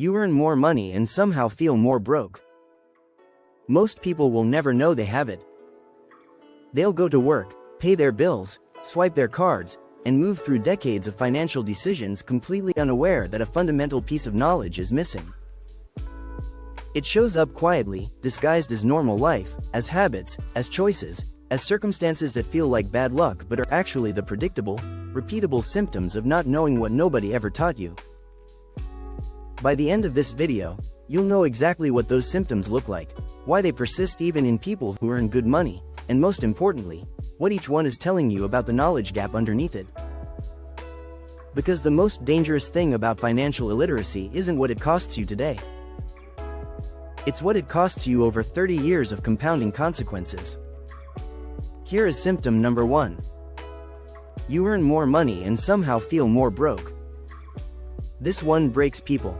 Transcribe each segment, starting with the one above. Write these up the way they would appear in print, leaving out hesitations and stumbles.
You earn more money and somehow feel more broke. Most people will never know they have it. They'll go to work, pay their bills, swipe their cards, and move through decades of financial decisions completely unaware that a fundamental piece of knowledge is missing. It shows up quietly, disguised as normal life, as habits, as choices, as circumstances that feel like bad luck but are actually the predictable, repeatable symptoms of not knowing what nobody ever taught you. By the end of this video, you'll know exactly what those symptoms look like, why they persist even in people who earn good money, and most importantly, what each one is telling you about the knowledge gap underneath it. Because the most dangerous thing about financial illiteracy isn't what it costs you today. It's what it costs you over 30 years of compounding consequences. Here is symptom number 1. You earn more money and somehow feel more broke. This one breaks people.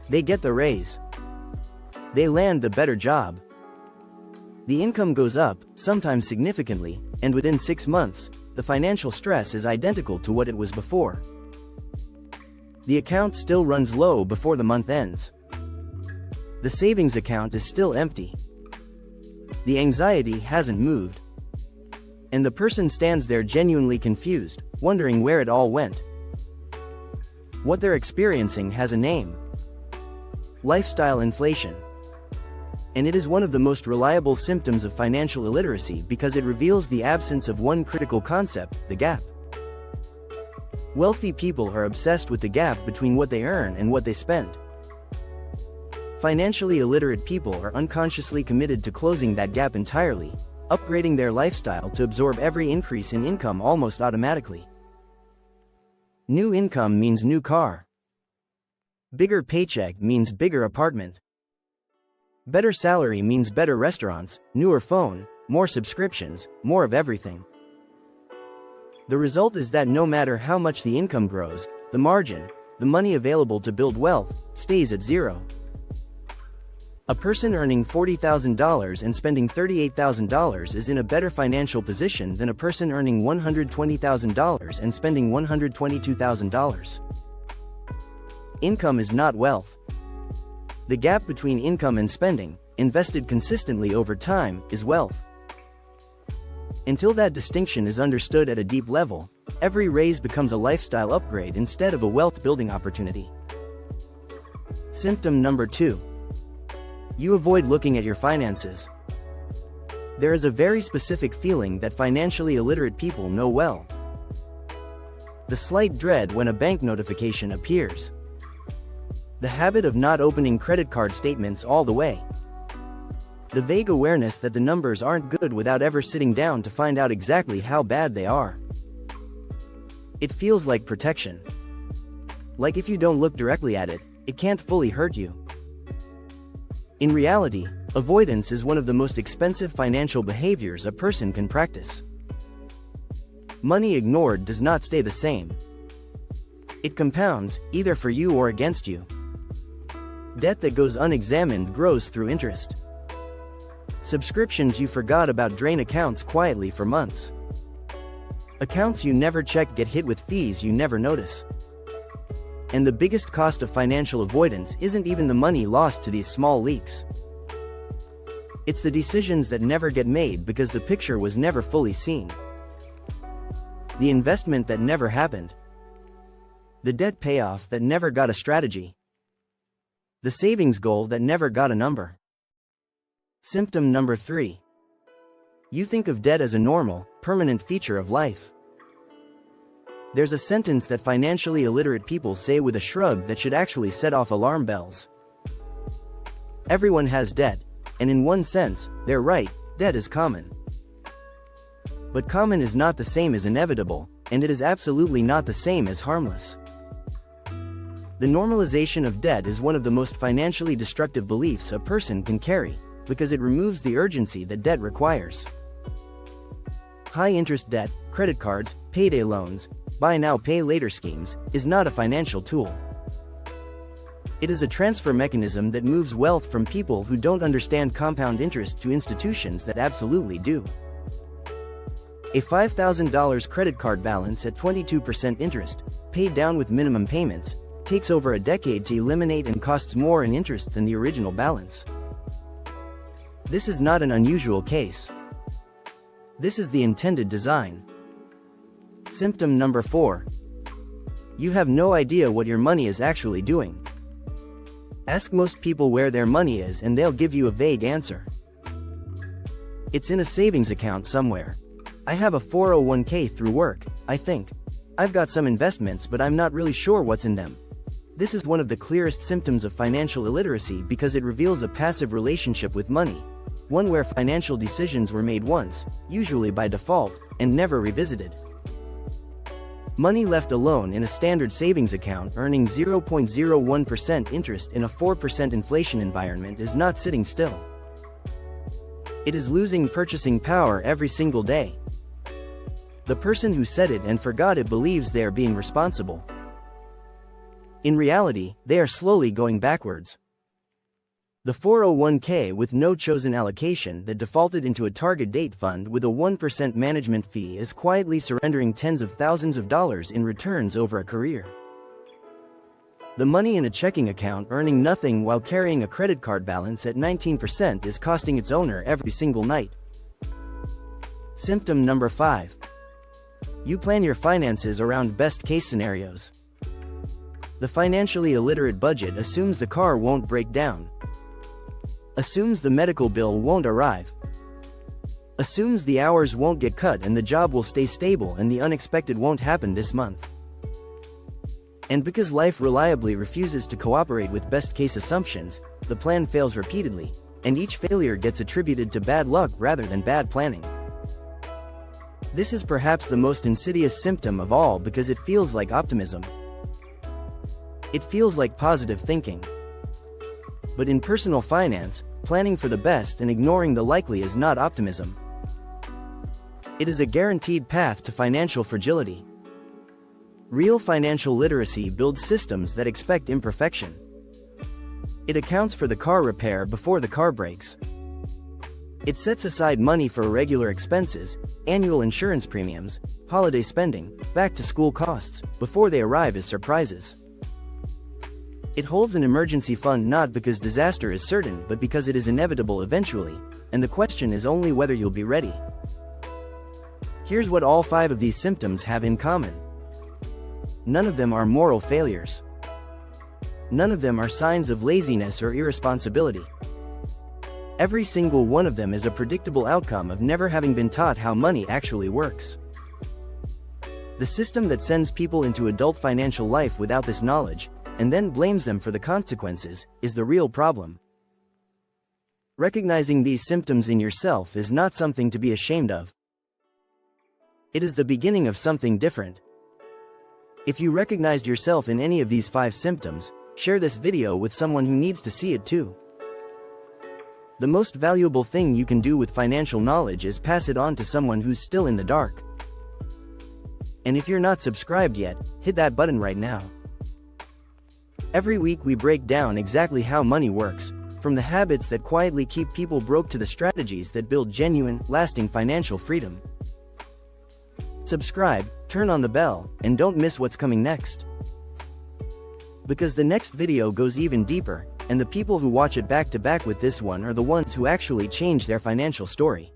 They get the raise. They land the better job. The income goes up, sometimes significantly, and within 6 months, the financial stress is identical to what it was before. The account still runs low before the month ends. The savings account is still empty. The anxiety hasn't moved. And the person stands there genuinely confused, wondering where it all went. What they're experiencing has a name: lifestyle inflation. And it is one of the most reliable symptoms of financial illiteracy because it reveals the absence of one critical concept, the gap. Wealthy people are obsessed with the gap between what they earn and what they spend. Financially illiterate people are unconsciously committed to closing that gap entirely, upgrading their lifestyle to absorb every increase in income almost automatically. New income means new car. Bigger paycheck means bigger apartment. Better salary means better restaurants, newer phone, more subscriptions, more of everything. The result is that no matter how much the income grows, the margin, the money available to build wealth, stays at zero. A person earning $40,000 and spending $38,000 is in a better financial position than a person earning $120,000 and spending $122,000. Income is not wealth. The gap between income and spending, invested consistently over time, is wealth. Until that distinction is understood at a deep level, every raise becomes a lifestyle upgrade instead of a wealth-building opportunity. Symptom number 2. You avoid looking at your finances. There is a very specific feeling that financially illiterate people know well. The slight dread when a bank notification appears. The habit of not opening credit card statements all the way. The vague awareness that the numbers aren't good without ever sitting down to find out exactly how bad they are. It feels like protection. Like if you don't look directly at it, it can't fully hurt you. In reality, avoidance is one of the most expensive financial behaviors a person can practice. Money ignored does not stay the same. It compounds, either for you or against you. Debt that goes unexamined grows through interest. Subscriptions you forgot about drain accounts quietly for months. Accounts you never check get hit with fees you never notice. And the biggest cost of financial avoidance isn't even the money lost to these small leaks. It's the decisions that never get made because the picture was never fully seen. The investment that never happened. The debt payoff that never got a strategy. The savings goal that never got a number. Symptom number 3. You think of debt as a normal, permanent feature of life. There's a sentence that financially illiterate people say with a shrug that should actually set off alarm bells. Everyone has debt, and in one sense, they're right, debt is common. But common is not the same as inevitable, and it is absolutely not the same as harmless. The normalization of debt is one of the most financially destructive beliefs a person can carry, because it removes the urgency that debt requires. High-interest debt, credit cards, payday loans, buy now pay later schemes, is not a financial tool. It is a transfer mechanism that moves wealth from people who don't understand compound interest to institutions that absolutely do. A $5,000 credit card balance at 22% interest, paid down with minimum payments, takes over a decade to eliminate and costs more in interest than the original balance. This is not an unusual case. This is the intended design. Symptom number 4. You have no idea what your money is actually doing. Ask most people where their money is and they'll give you a vague answer. It's in a savings account somewhere. I have a 401k through work, I think. I've got some investments but I'm not really sure what's in them. This is one of the clearest symptoms of financial illiteracy because it reveals a passive relationship with money. One where financial decisions were made once, usually by default, and never revisited. Money left alone in a standard savings account earning 0.01% interest in a 4% inflation environment is not sitting still. It is losing purchasing power every single day. The person who said it and forgot it believes they are being responsible. In reality, they are slowly going backwards. The 401k with no chosen allocation that defaulted into a target date fund with a 1% management fee is quietly surrendering tens of thousands of dollars in returns over a career. The money in a checking account earning nothing while carrying a credit card balance at 19% is costing its owner every single night. Symptom number 5. You plan your finances around best-case scenarios. The financially illiterate budget assumes the car won't break down. Assumes the medical bill won't arrive. Assumes the hours won't get cut and the job will stay stable and the unexpected won't happen this month. And because life reliably refuses to cooperate with best-case assumptions, the plan fails repeatedly, and each failure gets attributed to bad luck rather than bad planning. This is perhaps the most insidious symptom of all because it feels like optimism. It feels like positive thinking. But in personal finance, planning for the best and ignoring the likely is not optimism. It is a guaranteed path to financial fragility. Real financial literacy builds systems that expect imperfection. It accounts for the car repair before the car breaks. It sets aside money for irregular expenses, annual insurance premiums, holiday spending, back-to-school costs, before they arrive as surprises. It holds an emergency fund not because disaster is certain but because it is inevitable eventually, and the question is only whether you'll be ready. Here's what all 5 of these symptoms have in common. None of them are moral failures. None of them are signs of laziness or irresponsibility. Every single one of them is a predictable outcome of never having been taught how money actually works. The system that sends people into adult financial life without this knowledge, and then blames them for the consequences, is the real problem. Recognizing these symptoms in yourself is not something to be ashamed of. It is the beginning of something different. If you recognized yourself in any of these 5 symptoms, share this video with someone who needs to see it too. The most valuable thing you can do with financial knowledge is pass it on to someone who's still in the dark. And if you're not subscribed yet, hit that button right now. Every week we break down exactly how money works, from the habits that quietly keep people broke to the strategies that build genuine, lasting financial freedom. Subscribe, turn on the bell, and don't miss what's coming next. Because the next video goes even deeper, and the people who watch it back to back with this one are the ones who actually change their financial story.